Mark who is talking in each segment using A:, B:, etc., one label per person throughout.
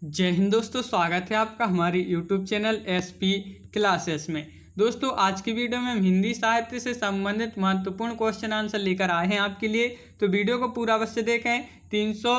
A: जय हिंद दोस्तों, स्वागत है आपका हमारे YouTube चैनल SP क्लासेस में। दोस्तों आज की वीडियो में हम हिंदी साहित्य से संबंधित महत्वपूर्ण क्वेश्चन आंसर लेकर आए हैं आपके लिए। तो वीडियो को पूरा अवश्य देखें। 300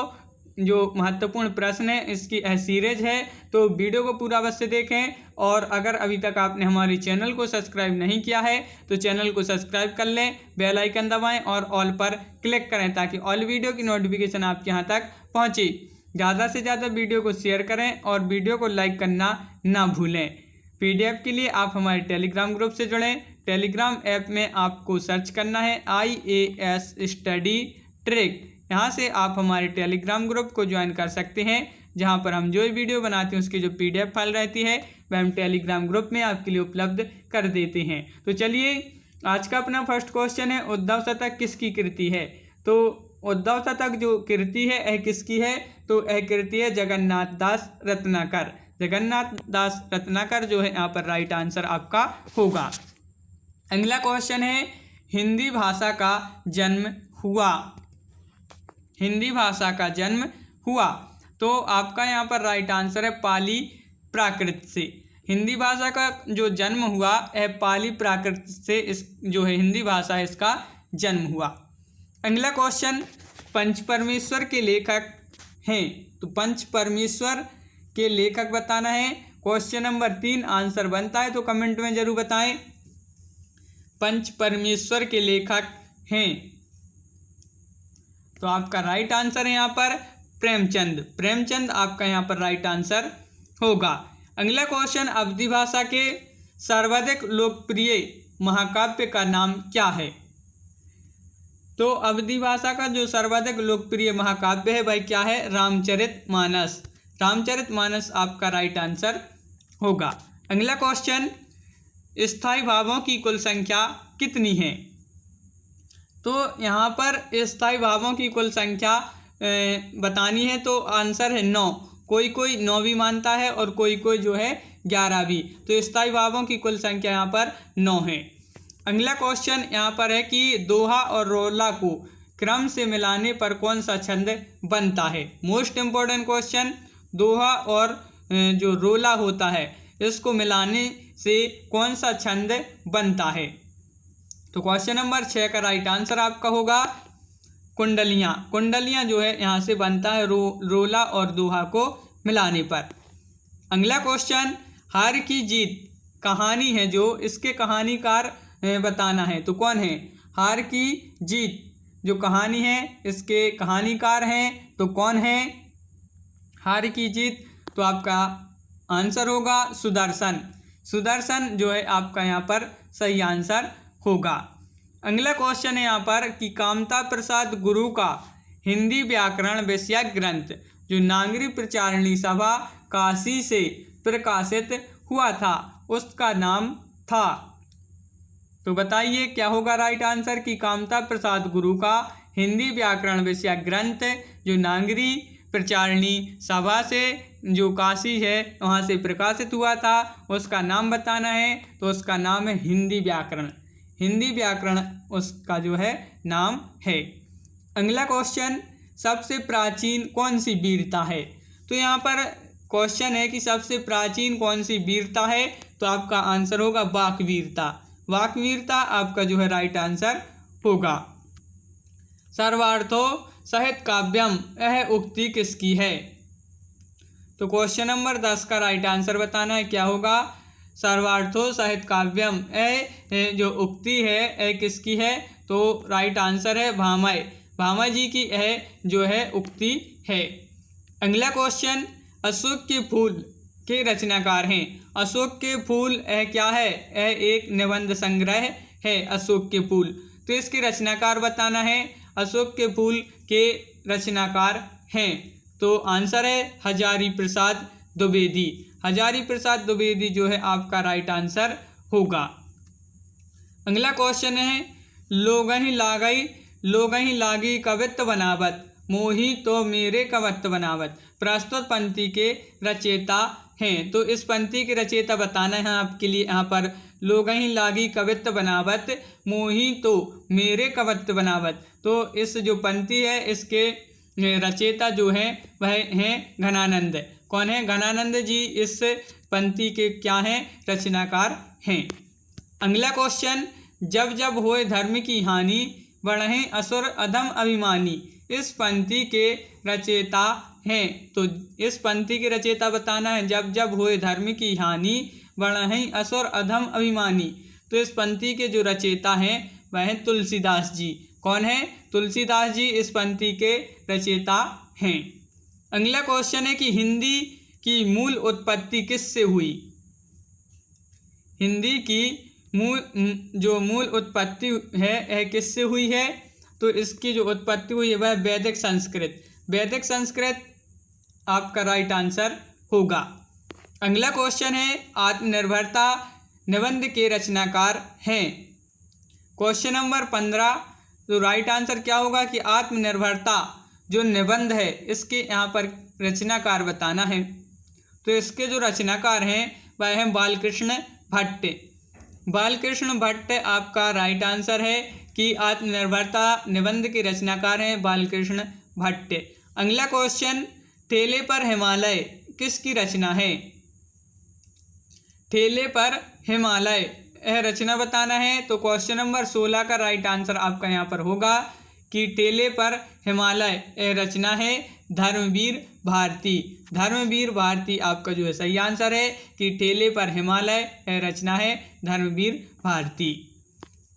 A: जो महत्वपूर्ण प्रश्न है इसकी सीरीज है, तो वीडियो को पूरा अवश्य देखें। और अगर अभी तक आपने हमारे चैनल को सब्सक्राइब नहीं किया है तो चैनल को सब्सक्राइब कर लें, बेल आइकन दबाएँ और ऑल पर क्लिक करें ताकि ऑल वीडियो की नोटिफिकेशन आपके यहाँ तक पहुँचे। ज़्यादा से ज़्यादा वीडियो को शेयर करें और वीडियो को लाइक करना ना भूलें। PDF के लिए आप हमारे टेलीग्राम ग्रुप से जुड़ें। टेलीग्राम ऐप में आपको सर्च करना है IAS स्टडी ट्रिक। यहाँ से आप हमारे टेलीग्राम ग्रुप को ज्वाइन कर सकते हैं, जहाँ पर हम जो वीडियो बनाते हैं उसकी जो PDF फाइल रहती है वह हम टेलीग्राम ग्रुप में आपके लिए उपलब्ध कर देते हैं। तो चलिए आज का अपना फर्स्ट क्वेश्चन है, उद्धव शतक किसकी कृति है। तो उद्धव शतक जो कृति है यह किसकी है, तो यह कृति है जगन्नाथ दास रत्नाकर। जगन्नाथ दास रत्नाकर जो है यहाँ पर राइट आंसर आपका होगा। अगला क्वेश्चन है, हिंदी भाषा का जन्म हुआ। हिंदी भाषा का जन्म हुआ, तो आपका यहाँ पर राइट आंसर है पाली प्राकृत से। हिंदी भाषा का जो जन्म हुआ है पाली प्राकृत से, इस जो है हिंदी भाषा है इसका जन्म हुआ। अगला क्वेश्चन, पंच परमेश्वर के लेखक हैं। तो पंच परमेश्वर के लेखक बताना है। क्वेश्चन नंबर 3 आंसर बनता है तो कमेंट में जरूर बताएं। पंच परमेश्वर के लेखक हैं, तो आपका राइट आंसर है यहाँ पर प्रेमचंद। प्रेमचंद आपका यहाँ पर राइट आंसर होगा। अगला क्वेश्चन, अवधी भाषा के सर्वाधिक लोकप्रिय महाकाव्य का नाम क्या है। तो अवधी भाषा का जो सर्वाधिक लोकप्रिय महाकाव्य है वह क्या है, रामचरितमानस। रामचरितमानस आपका राइट आंसर होगा। अगला क्वेश्चन, स्थायी भावों की कुल संख्या कितनी है। तो यहाँ पर स्थायी भावों की कुल संख्या बतानी है, तो आंसर है 9। कोई कोई 9 भी मानता है और कोई कोई जो है 11 भी। तो स्थायी भावों की कुल संख्या यहाँ पर 9 है। अगला क्वेश्चन यहाँ पर है कि दोहा और रोला को क्रम से मिलाने पर कौन सा छंद बनता है। मोस्ट इम्पोर्टेंट क्वेश्चन, दोहा और जो रोला होता है इसको मिलाने से कौन सा छंद बनता है। तो क्वेश्चन नंबर 6 का राइट आंसर आपका होगा कुंडलियाँ। कुंडलियाँ जो है यहाँ से बनता है रोला और दोहा को मिलाने पर। अगला क्वेश्चन, हार की जीत कहानी है जो इसके कहानीकार बताना है। तो कौन है, हार की जीत जो कहानी है इसके कहानीकार हैं, तो कौन है हार की जीत। तो आपका आंसर होगा सुदर्शन। सुदर्शन जो है आपका यहाँ पर सही आंसर होगा। अगला क्वेश्चन है यहाँ पर कि कामता प्रसाद गुरु का हिंदी व्याकरण विषयक ग्रंथ जो नागरी प्रचारिणी सभा काशी से प्रकाशित हुआ था उसका नाम था। तो बताइए क्या होगा राइट आंसर कि कामता प्रसाद गुरु का हिंदी व्याकरण विषयक ग्रंथ जो नागरी प्रचारिणी सभा से जो काशी है वहाँ से प्रकाशित हुआ था उसका नाम बताना है। तो उसका नाम है हिंदी व्याकरण। हिंदी व्याकरण उसका जो है नाम है। अगला क्वेश्चन, सबसे प्राचीन कौन सी वीरता है। तो यहाँ पर क्वेश्चन है कि सबसे प्राचीन कौन सी वीरता है, तो आपका आंसर होगा वाकवीरता। वाकवीरता आपका जो है राइट आंसर होगा। सर्वार्थो सहित काव्यम यह उक्ति किसकी है। तो क्वेश्चन नंबर 10 का राइट आंसर बताना है क्या होगा, सर्वार्थो सहित काव्यम यह जो उक्ति है यह किसकी है। तो राइट आंसर है भामय। भामय जी की यह जो है उक्ति है। अगला क्वेश्चन, अशोक के फूल के रचनाकार हैं। अशोक के फूल यह क्या है, यह एक निबंध संग्रह है अशोक के फूल। तो इसके रचनाकार बताना है। अशोक के फूल के रचनाकार हैं, तो आंसर है हजारी प्रसाद द्विवेदी। हजारी प्रसाद द्विवेदी जो है आपका राइट आंसर होगा। अगला क्वेश्चन है, लोगहि लागी कवित्व बनावत मोही तो मेरे कवित्व बनावत प्रस्तुत पंक्ति के रचयिता हैं। तो इस पंक्ति के रचयिता बताना है आपके लिए यहाँ पर, लोगहि लागी कवित्व बनावत मोही तो मेरे कवित्व बनावत। तो इस जो पंक्ति है इसके रचयिता जो हैं वह हैं घनानंद। कौन है? गणानंद जी इस पंक्ति के क्या हैं? रचनाकार हैं। अगला क्वेश्चन, जब जब होए धर्म की हानि बढ़े असुर अधम अभिमानी, इस पंक्ति के रचयिता हैं। तो इस पंक्ति के रचयिता बताना है। जब जब होए धर्म की हानि बढ़े असुर अधम अभिमानी, तो इस पंक्ति के जो रचयिता हैं वह हैं तुलसीदास जी। कौन है? तुलसीदास जी इस पंक्ति के रचयिता हैं। अगला क्वेश्चन है कि हिंदी की मूल उत्पत्ति किससे हुई? हिंदी की मूल उत्पत्ति है यह किससे हुई है? तो इसकी जो उत्पत्ति हुई है वह वैदिक संस्कृत। वैदिक संस्कृत आपका राइट आंसर होगा। अगला क्वेश्चन है, आत्मनिर्भरता निबंध के रचनाकार हैं। क्वेश्चन नंबर 15, तो राइट आंसर क्या होगा कि आत्मनिर्भरता जो निबंध है इसके यहाँ पर रचनाकार बताना है। तो इसके जो रचनाकार हैं वह हैं बालकृष्ण भट्ट। बालकृष्ण भट्ट आपका राइट आंसर है कि आत्मनिर्भरता निबंध के रचनाकार हैं बालकृष्ण भट्ट। अगला क्वेश्चन, ठेले पर हिमालय किसकी रचना है? ठेले पर हिमालय यह रचना बताना है। तो क्वेश्चन नंबर 16 का राइट आंसर आपका यहाँ पर होगा कि ठेले पर हिमालय यह रचना है धर्मवीर भारती। धर्मवीर भारती आपका जो है सही आंसर है कि ठेले पर हिमालय यह रचना है धर्मवीर भारती।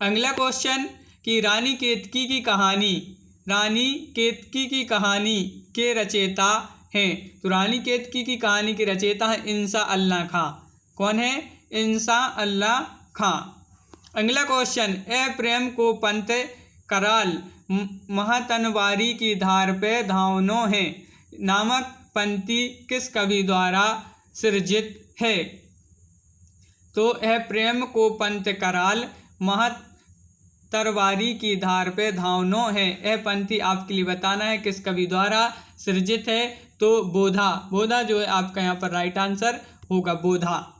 A: अगला क्वेश्चन कि रानी केतकी की कहानी के रचयिता हैं। तो रानी केतकी की कहानी के रचयिता हैं इंसा अल्लाह खां। कौन है? इंसा अल्लाह खां। अगला क्वेश्चन, ए प्रेम को पंत कराल महातनवारी की धार पे धावनो है नामक पंक्ति किस कवि द्वारा सृजित है? तो यह प्रेम को पंत कराल महातरवारी की धार पे धावनो है, यह पंक्ति आपके लिए बताना है किस कवि द्वारा सृजित है? तो बोधा जो है आपका यहाँ पर राइट आंसर होगा, बोधा।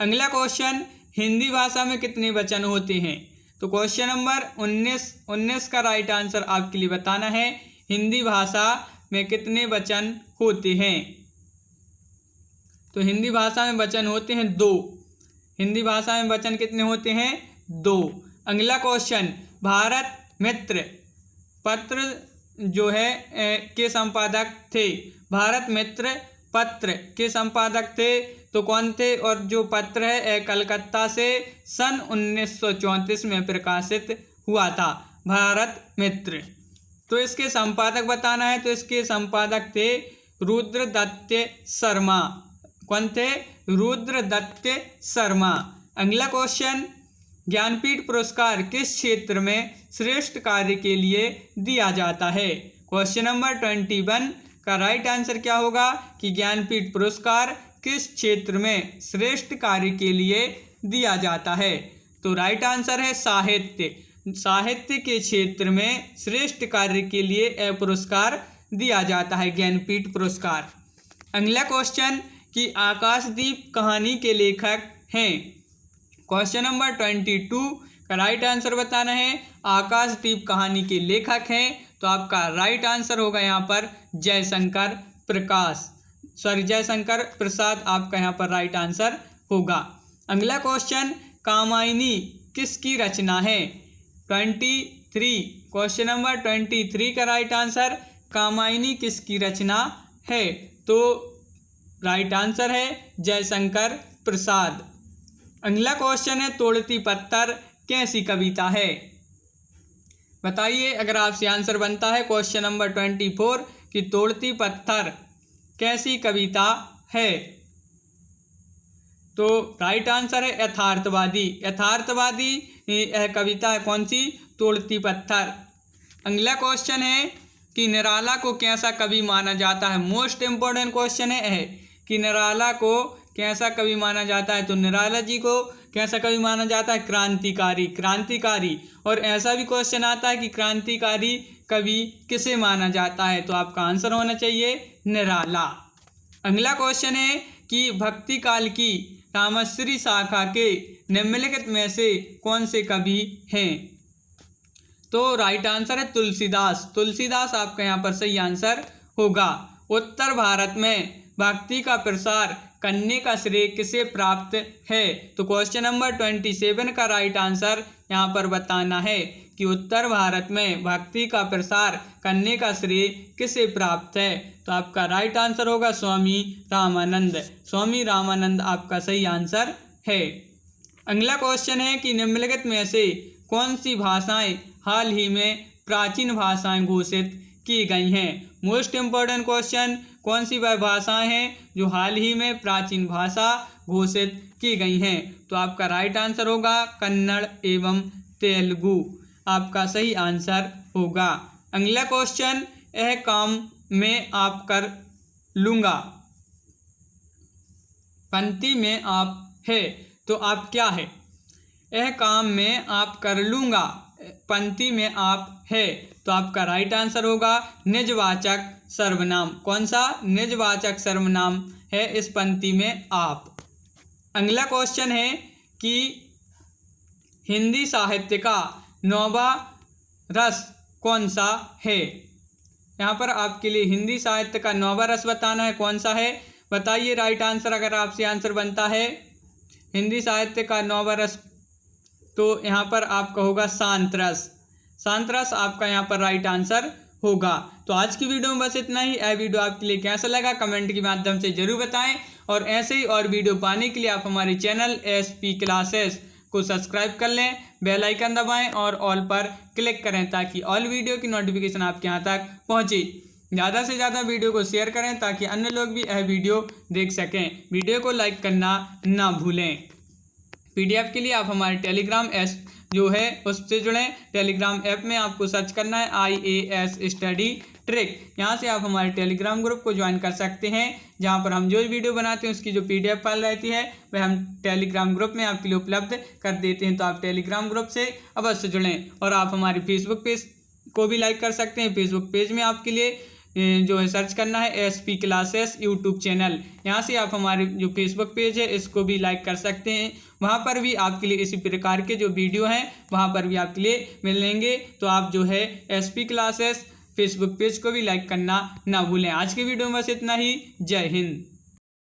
A: अगला क्वेश्चन, हिंदी भाषा में कितने वचन होते हैं? तो क्वेश्चन नंबर 19 का राइट आंसर आपके लिए बताना है हिंदी भाषा में कितने वचन होते हैं? तो हिंदी भाषा में वचन होते हैं 2। हिंदी भाषा में वचन कितने होते हैं? 2। अगला क्वेश्चन, भारत मित्र पत्र जो है के संपादक थे। भारत मित्र पत्र के संपादक थे तो कौन थे? और जो पत्र है कलकत्ता से सन 1934 में प्रकाशित हुआ था भारत मित्र। तो इसके संपादक बताना है। तो इसके संपादक थे रुद्रदत्त शर्मा। कौन थे? रुद्रदत्त शर्मा। अगला क्वेश्चन, ज्ञानपीठ पुरस्कार किस क्षेत्र में श्रेष्ठ कार्य के लिए दिया जाता है? क्वेश्चन नंबर 21 का राइट आंसर क्या होगा कि ज्ञानपीठ पुरस्कार किस क्षेत्र में श्रेष्ठ कार्य के लिए दिया जाता है? तो राइट आंसर है साहित्य। साहित्य के क्षेत्र में श्रेष्ठ कार्य के लिए यह पुरस्कार दिया जाता है, ज्ञानपीठ पुरस्कार। अगला क्वेश्चन कि आकाशदीप कहानी के लेखक हैं। क्वेश्चन नंबर 22 का राइट आंसर बताना है आकाशदीप कहानी के लेखक हैं। तो आपका राइट आंसर होगा यहाँ पर जयशंकर प्रसाद आपका यहाँ पर राइट आंसर होगा। अगला क्वेश्चन, कामायनी किसकी रचना है? 23 क्वेश्चन नंबर 23 का राइट आंसर कामायनी किसकी रचना है? तो राइट आंसर है जयशंकर प्रसाद। अगला क्वेश्चन है, तोड़ती पत्थर कैसी कविता है? बताइए अगर आपसे आंसर बनता है क्वेश्चन नंबर 24 कि तोड़ती पत्थर कैसी कविता है? तो राइट आंसर है यथार्थवादी। यथार्थवादी यह कविता है कौन सी? तोड़ती पत्थर। अगला क्वेश्चन है कि निराला को कैसा कवि माना जाता है? मोस्ट इम्पोर्टेंट क्वेश्चन है यह कि निराला को कैसा कवि माना जाता है? तो निराला जी को कैसा कवि माना जाता है? क्रांतिकारी। और ऐसा भी क्वेश्चन आता है कि क्रांतिकारी कवि किसे माना जाता है? तो आपका आंसर होना चाहिए निराला। अगला क्वेश्चन है कि भक्ति काल की रामश्री शाखा के निम्नलिखित में से कौन से कवि हैं? तो राइट आंसर है तुलसीदास। तुलसीदास आपका यहाँ पर सही आंसर होगा। उत्तर भारत में भक्ति का प्रसार करने का श्रेय किसे प्राप्त है? तो क्वेश्चन नंबर 27 का राइट आंसर यहाँ पर बताना है कि उत्तर भारत में भक्ति का प्रसार करने का श्रेय किसे प्राप्त है? तो आपका राइट आंसर होगा स्वामी रामानंद। स्वामी रामानंद आपका सही आंसर है। अगला क्वेश्चन है कि निम्नलिखित में से कौन सी भाषाएं हाल ही में प्राचीन भाषाएं घोषित की गई हैं? मोस्ट इम्पोर्टेंट क्वेश्चन, कौन सी वह भाषाएं हैं जो हाल ही में प्राचीन भाषा घोषित की गई हैं? तो आपका राइट आंसर होगा कन्नड़ एवं तेलुगु, आपका सही आंसर होगा। अगला क्वेश्चन, यह काम मैं आप कर लूँगा पंक्ति में आप है, तो आप क्या है? यह काम मैं आप कर लूँगा पंक्ति में आप है, तो आपका राइट आंसर होगा निजवाचक सर्वनाम। कौन सा? निजवाचक सर्वनाम है इस पंक्ति में आप। अगला क्वेश्चन है कि हिंदी साहित्य का नौवां रस कौन सा है? यहाँ पर आपके लिए हिंदी साहित्य का नौवां रस बताना है, कौन सा है? बताइए राइट आंसर अगर आपसे आंसर बनता है हिंदी साहित्य का नौवां रस, तो यहाँ पर आपका होगा शांत रस। शांत रस आपका यहाँ पर राइट आंसर होगा। तो आज की वीडियो में बस इतना ही। यह वीडियो आपके लिए कैसा लगा कमेंट के माध्यम से जरूर बताएं, और ऐसे ही और वीडियो पाने के लिए आप हमारे चैनल एसपी क्लासेस को सब्सक्राइब कर लें, बेल आइकन दबाएं और ऑल पर क्लिक करें ताकि ऑल वीडियो की नोटिफिकेशन आपके यहाँ तक पहुँचे। ज़्यादा से ज़्यादा वीडियो को शेयर करें ताकि अन्य लोग भी यह वीडियो देख सकें। वीडियो को लाइक करना ना भूलें। PDF के लिए आप हमारे टेलीग्राम जो है उससे जुड़ें। टेलीग्राम ऐप में आपको सर्च करना है IAS स्टडी ट्रिक। यहाँ से आप हमारे टेलीग्राम ग्रुप को ज्वाइन कर सकते हैं, जहाँ पर हम जो वीडियो बनाते हैं उसकी जो PDF फाइल रहती है वह हम टेलीग्राम ग्रुप में आपके लिए उपलब्ध कर देते हैं। तो आप टेलीग्राम ग्रुप से अवश्य जुड़ें। और आप हमारे फेसबुक पेज को भी लाइक कर सकते हैं। फेसबुक पेज में आपके लिए जो है सर्च करना है SP क्लासेस यूट्यूब चैनल। यहाँ से आप हमारे जो फेसबुक पेज है इसको भी लाइक कर सकते हैं। वहाँ पर भी आपके लिए इसी प्रकार के जो वीडियो हैं वहाँ पर भी आपके लिए मिलेंगे। तो आप जो है SP क्लासेस फेसबुक पेज को भी लाइक करना ना भूलें। आज की वीडियो में बस इतना ही। जय हिंद।